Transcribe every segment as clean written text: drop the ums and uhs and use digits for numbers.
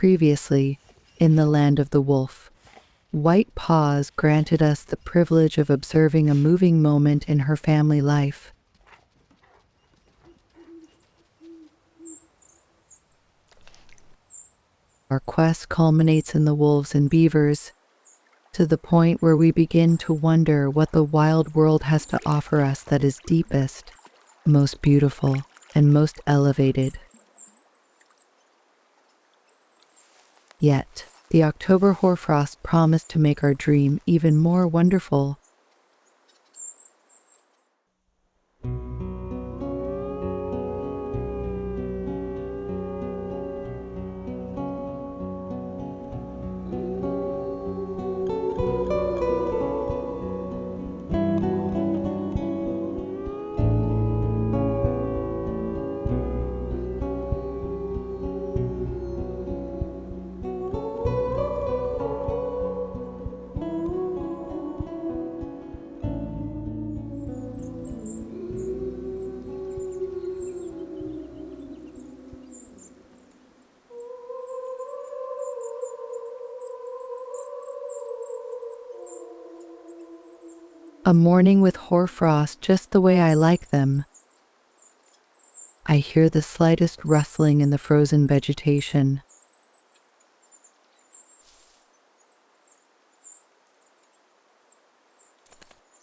Previously, in the land of the wolf, White Paws granted us the privilege of observing a moving moment in her family life. Our quest culminates in the wolves and beavers, to the point where we begin to wonder what the wild world has to offer us that is deepest, most beautiful, and most elevated. Yet, the October hoarfrost promised to make our dream even more wonderful. A morning with hoarfrost just the way I like them. I hear the slightest rustling in the frozen vegetation.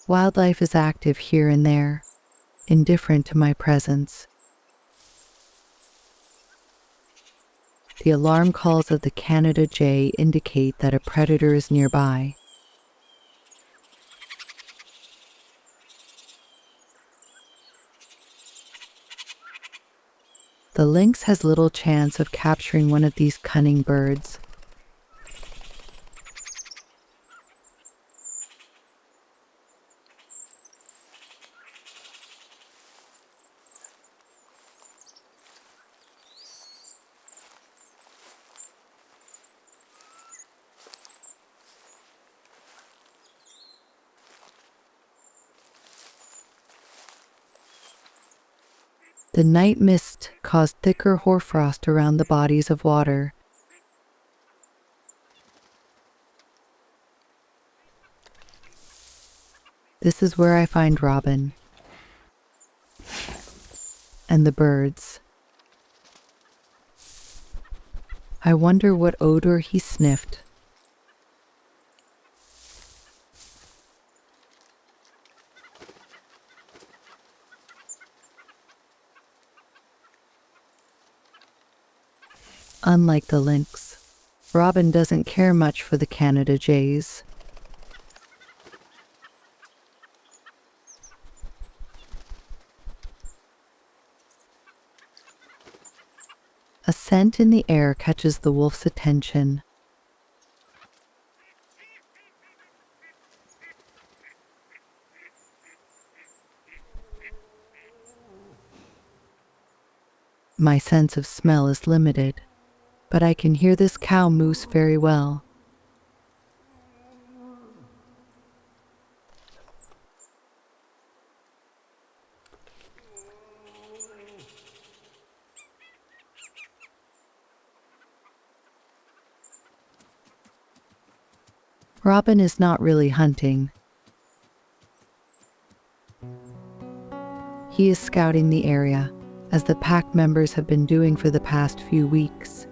Wildlife is active here and there, indifferent to my presence. The alarm calls of the Canada jay indicate that a predator is nearby. The lynx has little chance of capturing one of these cunning birds. The night mist caused thicker hoarfrost around the bodies of water. This is where I find Robin and the birds. I wonder what odor he sniffed. Unlike the lynx, Robin doesn't care much for the Canada jays. A scent in the air catches the wolf's attention. My sense of smell is limited, but I can hear this cow moose very well. Robin is not really hunting. He is scouting the area, as the pack members have been doing for the past few weeks.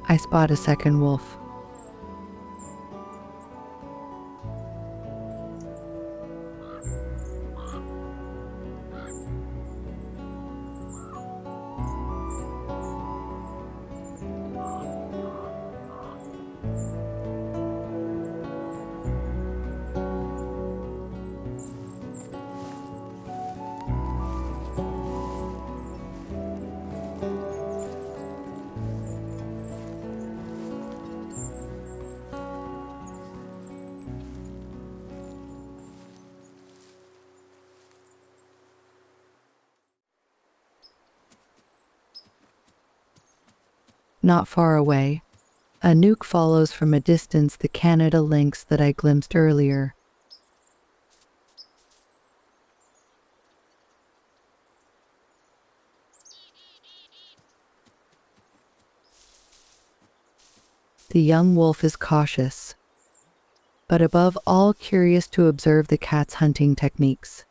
I spot a second wolf. Not far away, a nuke follows from a distance the Canada lynx that I glimpsed earlier. The young wolf is cautious, but above all curious to observe the cat's hunting techniques.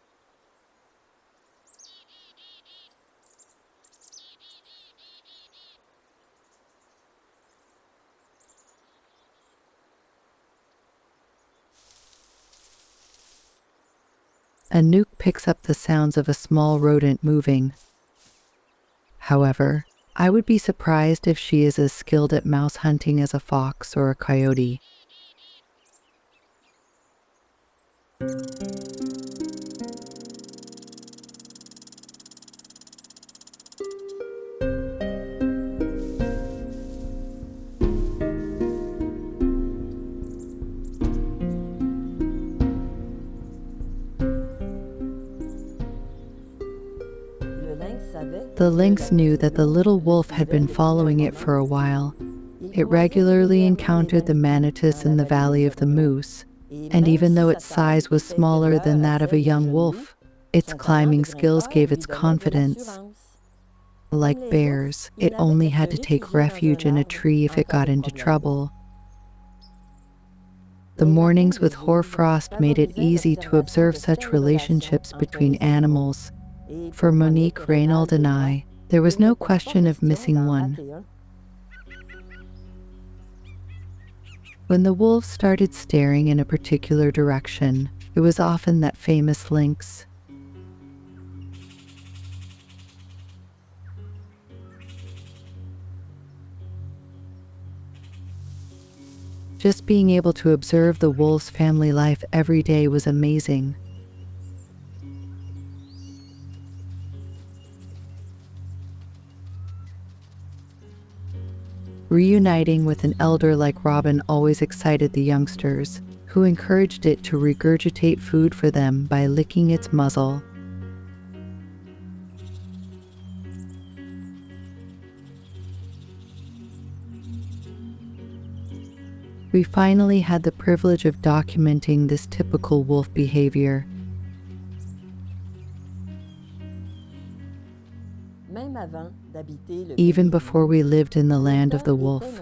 A nuke picks up the sounds of a small rodent moving. However, I would be surprised if she is as skilled at mouse hunting as a fox or a coyote. The lynx knew that the little wolf had been following it for a while. It regularly encountered the Manitous in the Valley of the Moose, and even though its size was smaller than that of a young wolf, its climbing skills gave it confidence. Like bears, it only had to take refuge in a tree if it got into trouble. The mornings with Hoarfrost made it easy to observe such relationships between animals. For Monique, Reynald, and I, there was no question of missing one. When the wolves started staring in a particular direction, it was often that famous lynx. Just being able to observe the wolves' family life every day was amazing. Reuniting with an elder like Robin always excited the youngsters, who encouraged it to regurgitate food for them by licking its muzzle. We finally had the privilege of documenting this typical wolf behavior. Even before we lived in the land of the wolf,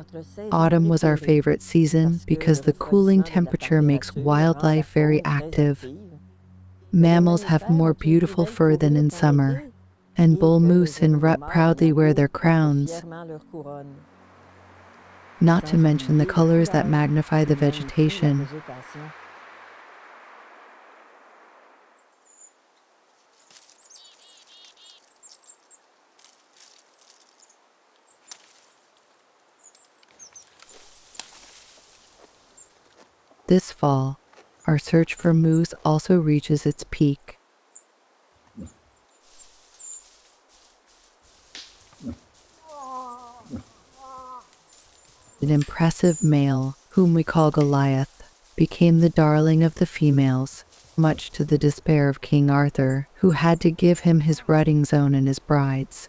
autumn was our favorite season because the cooling temperature makes wildlife very active. Mammals have more beautiful fur than in summer, and bull moose and rut proudly wear their crowns. Not to mention the colors that magnify the vegetation. This fall, our search for moose also reaches its peak. An impressive male, whom we call Goliath, became the darling of the females, much to the despair of King Arthur, who had to give him his rutting zone and his brides.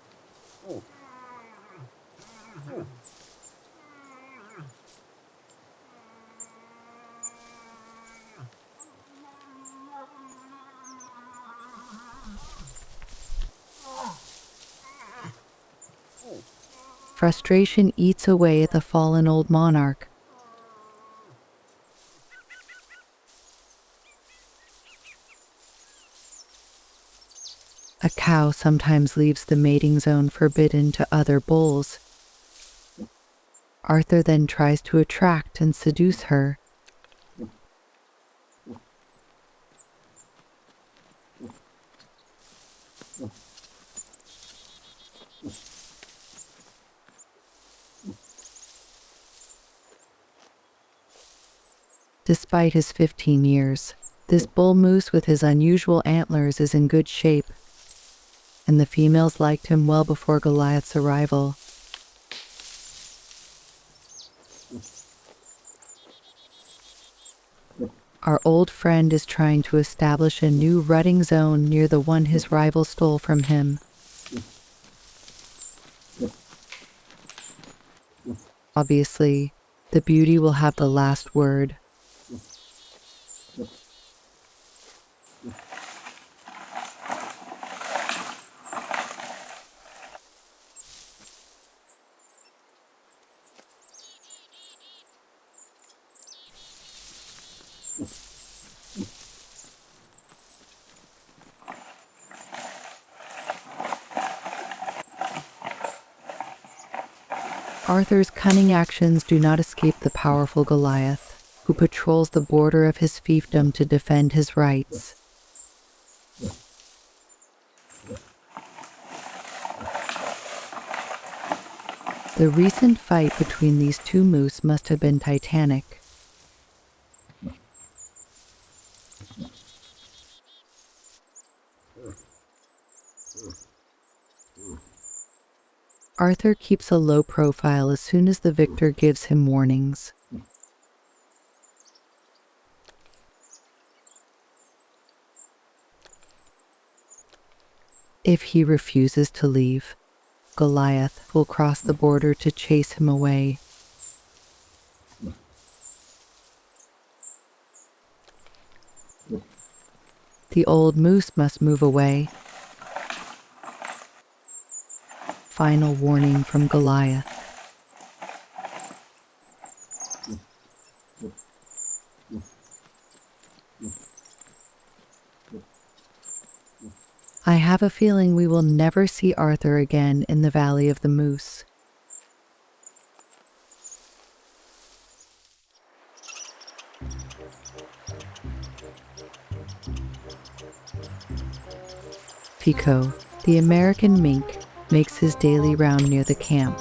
Frustration eats away at the fallen old monarch. A cow sometimes leaves the mating zone forbidden to other bulls. Arthur then tries to attract and seduce her. Despite his 15 years, this bull moose with his unusual antlers is in good shape, and the females liked him well before Goliath's arrival. Our old friend is trying to establish a new rutting zone near the one his rival stole from him. Obviously, the beauty will have the last word. Arthur's cunning actions do not escape the powerful Goliath, who patrols the border of his fiefdom to defend his rights. The recent fight between these two moose must have been titanic. Arthur keeps a low profile as soon as the victor gives him warnings. If he refuses to leave, Goliath will cross the border to chase him away. The old moose must move away. Final warning from Goliath. I have a feeling we will never see Arthur again in the Valley of the Moose. Pico, the American mink, makes his daily round near the camp.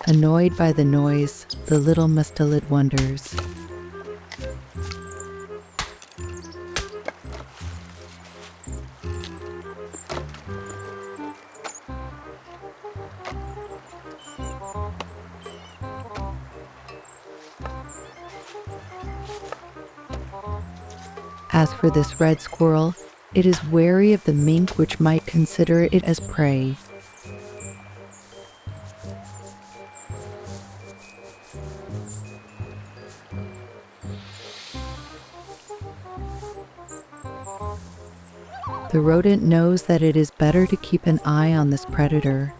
Annoyed by the noise, the little mustelid wonders. As for this red squirrel, it is wary of the mink, which might consider it as prey. The rodent knows that it is better to keep an eye on this predator.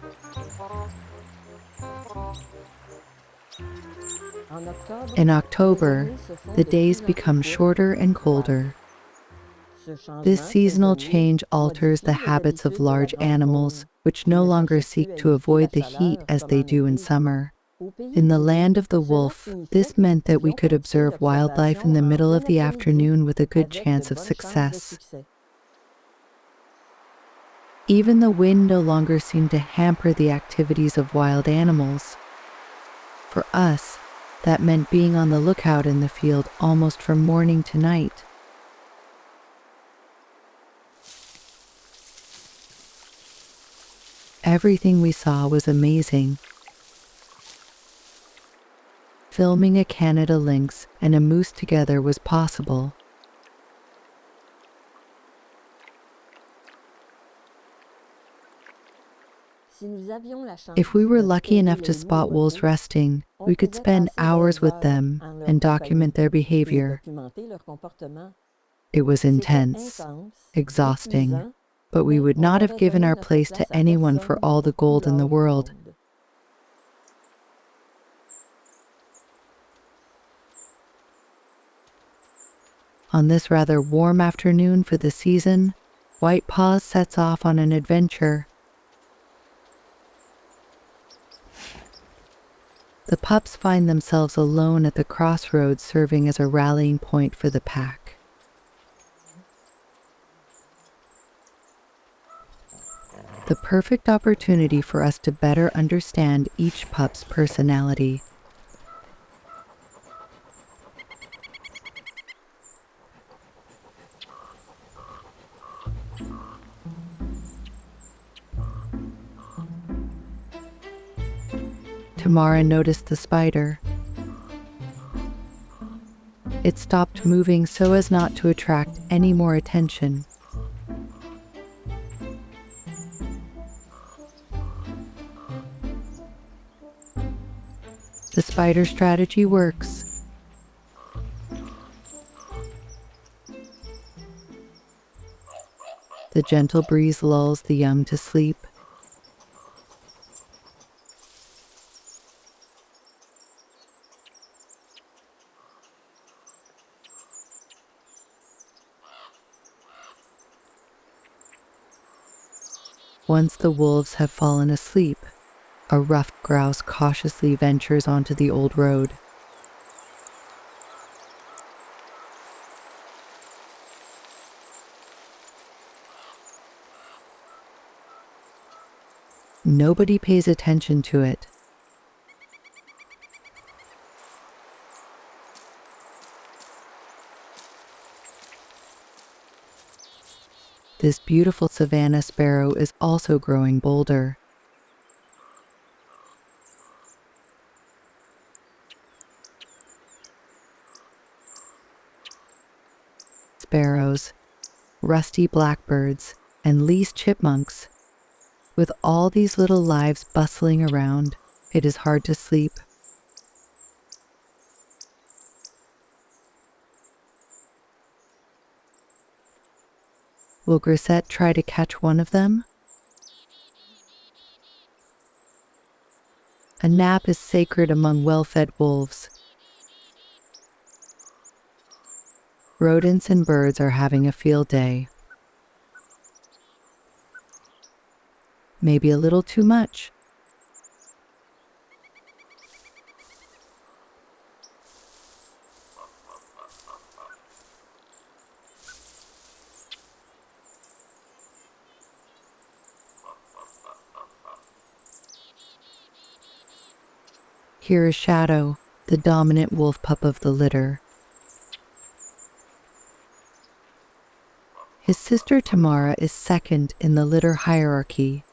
In October, the days become shorter and colder. This seasonal change alters the habits of large animals, which no longer seek to avoid the heat as they do in summer. In the land of the wolf, this meant that we could observe wildlife in the middle of the afternoon with a good chance of success. Even the wind no longer seemed to hamper the activities of wild animals. For us, that meant being on the lookout in the field almost from morning to night. Everything we saw was amazing. Filming a Canada lynx and a moose together was possible. If we were lucky enough to spot wolves resting, we could spend hours with them and document their behavior. It was intense, exhausting, but we would not have given our place to anyone for all the gold in the world. On this rather warm afternoon for the season, White Paws sets off on an adventure. The pups find themselves alone at the crossroads, serving as a rallying point for the pack. The perfect opportunity for us to better understand each pup's personality. Tamara noticed the spider. It stopped moving so as not to attract any more attention. spider strategy works. The gentle breeze lulls the young to sleep. Once the wolves have fallen asleep, a ruffed grouse cautiously ventures onto the old road. Nobody pays attention to it. This beautiful savanna sparrow is also growing bolder. Sparrows, rusty blackbirds, and least chipmunks. With all these little lives bustling around, it is hard to sleep. Will Grisette try to catch one of them? A nap is sacred among well-fed wolves. Rodents and birds are having a field day. Maybe a little too much. Here is Shadow, the dominant wolf pup of the litter. His sister Tamara is second in the litter hierarchy.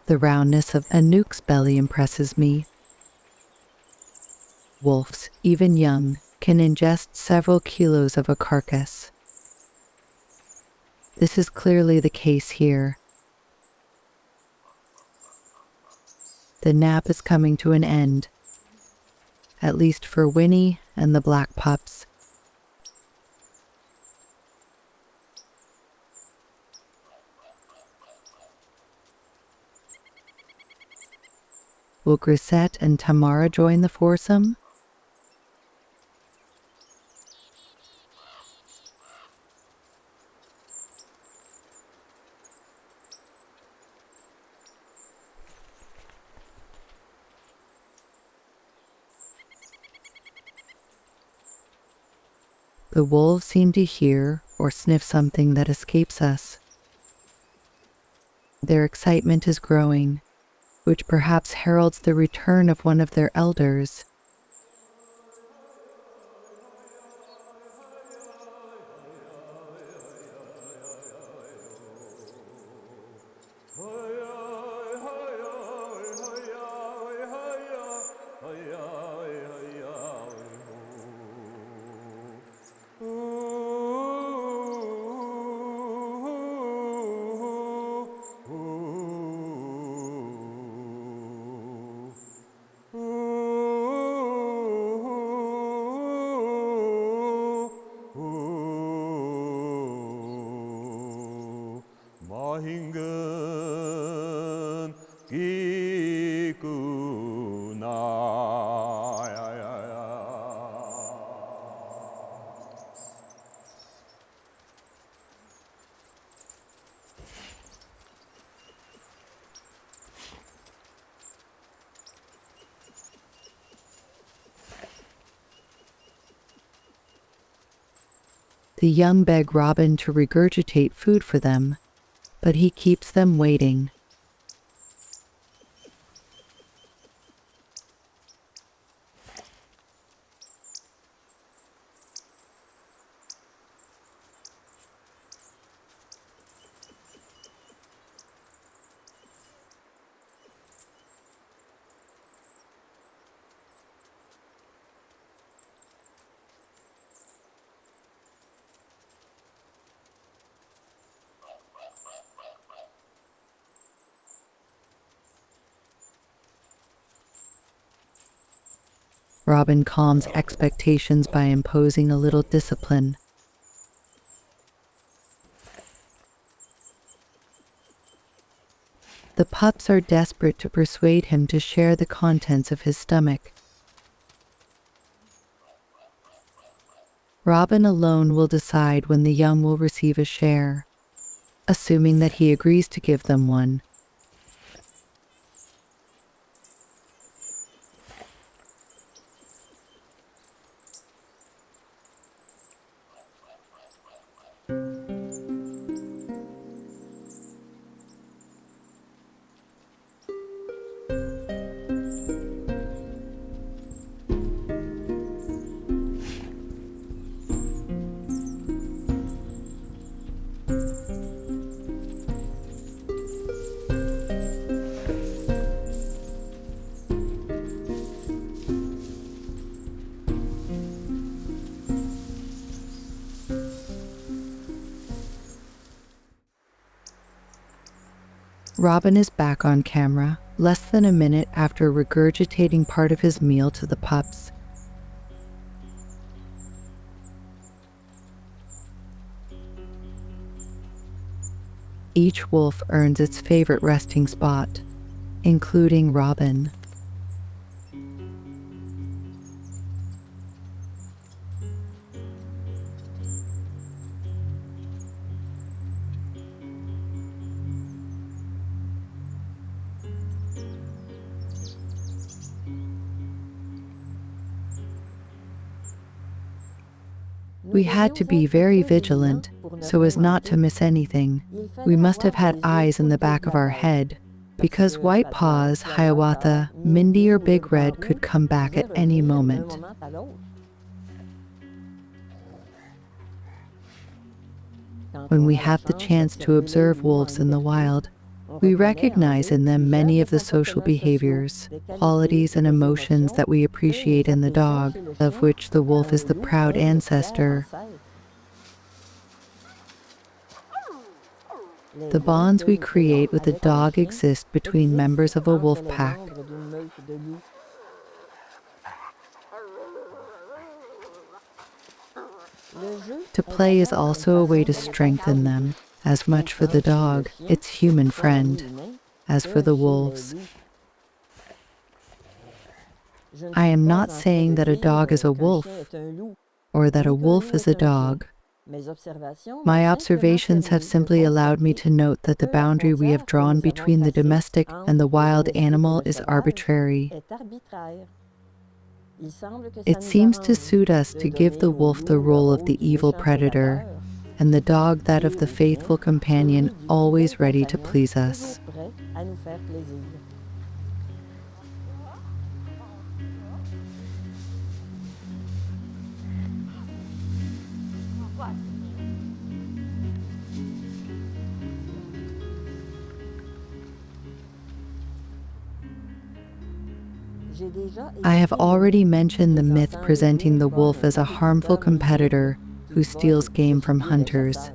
The roundness of Anouk's belly impresses me. Wolves, even young, can ingest several kilos of a carcass. This is clearly the case here. The nap is coming to an end, at least for Winnie and the black pups. Will Grisette and Tamara join the foursome? The wolves seem to hear or sniff something that escapes us. Their excitement is growing, which perhaps heralds the return of one of their elders. The young beg Robin to regurgitate food for them, but he keeps them waiting. Robin calms expectations by imposing a little discipline. The pups are desperate to persuade him to share the contents of his stomach. Robin alone will decide when the young will receive a share, assuming that he agrees to give them one. Robin is back on camera, less than a minute after regurgitating part of his meal to the pups. Each wolf earns its favorite resting spot, including Robin. We had to be very vigilant so as not to miss anything. We must have had eyes in the back of our head, because White Paws, Hiawatha, Mindy, or Big Red could come back at any moment. When we have the chance to observe wolves in the wild, we recognize in them many of the social behaviors, qualities, and emotions that we appreciate in the dog, of which the wolf is the proud ancestor. The bonds we create with a dog exist between members of a wolf pack. To play is also a way to strengthen them, as much for the dog, its human friend, as for the wolves. I am not saying that a dog is a wolf, or that a wolf is a dog. My observations have simply allowed me to note that the boundary we have drawn between the domestic and the wild animal is arbitrary. It seems to suit us to give the wolf the role of the evil predator, and the dog that of the faithful companion, always ready to please us. I have already mentioned the myth presenting the wolf as a harmful competitor who steals game from hunters.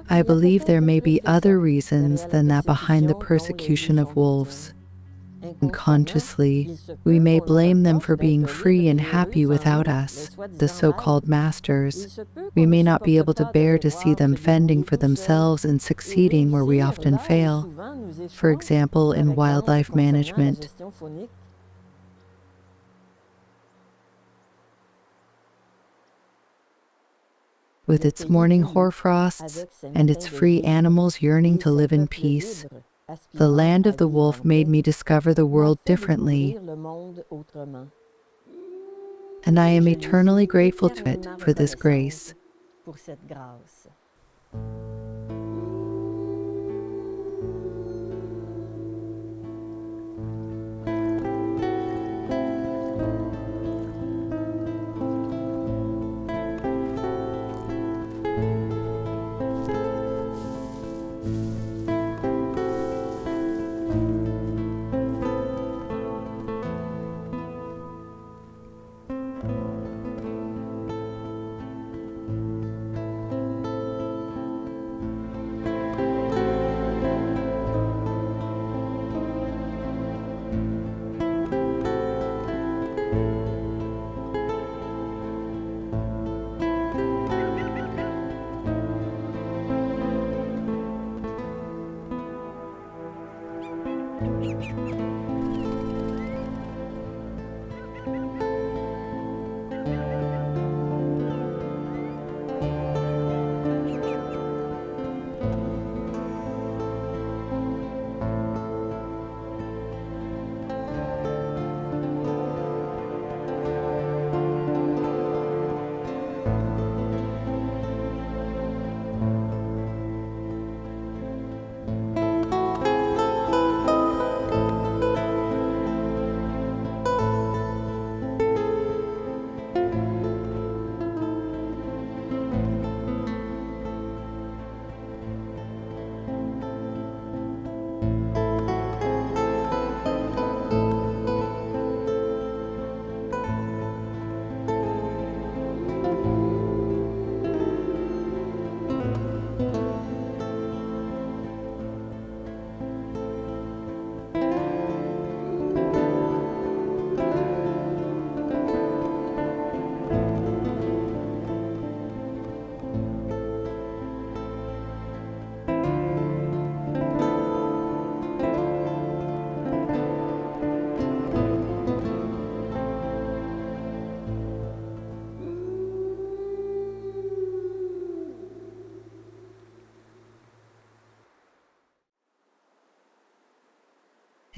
I believe there may be other reasons than that behind the persecution of wolves. Unconsciously, we may blame them for being free and happy without us, the so-called masters. We may not be able to bear to see them fending for themselves and succeeding where we often fail, for example, in wildlife management. With its morning hoarfrosts and its free animals yearning to live in peace, the land of the wolf made me discover the world differently, and I am eternally grateful to it for this grace.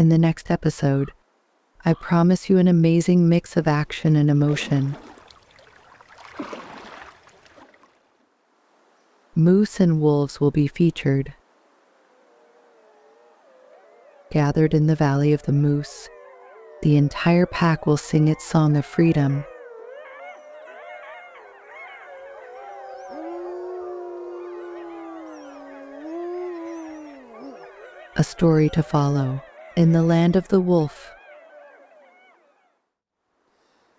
In the next episode, I promise you an amazing mix of action and emotion. Moose and wolves will be featured. Gathered in the Valley of the Moose, the entire pack will sing its song of freedom. A story to follow. In the land of the wolf,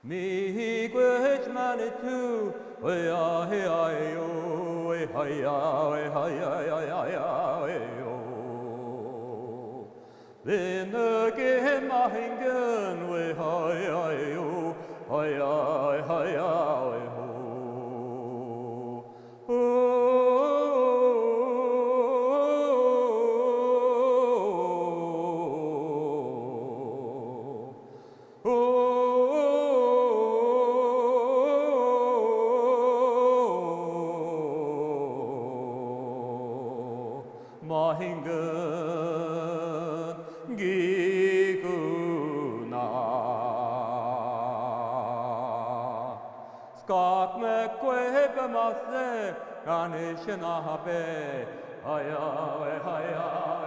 Miigwech Manitous, we-ah-hey-ah-hey-oh, we-hi-ya-hey-hi-ya-hey-hi-ya-hey-oh. Vinnerge-mahingen, we-hi-ya-hey-oh, hi-ya-hey-hi-ya-hey-oh. 마행근 기구나 스카크메 퀘베마세 가네시나베 하야웨 하야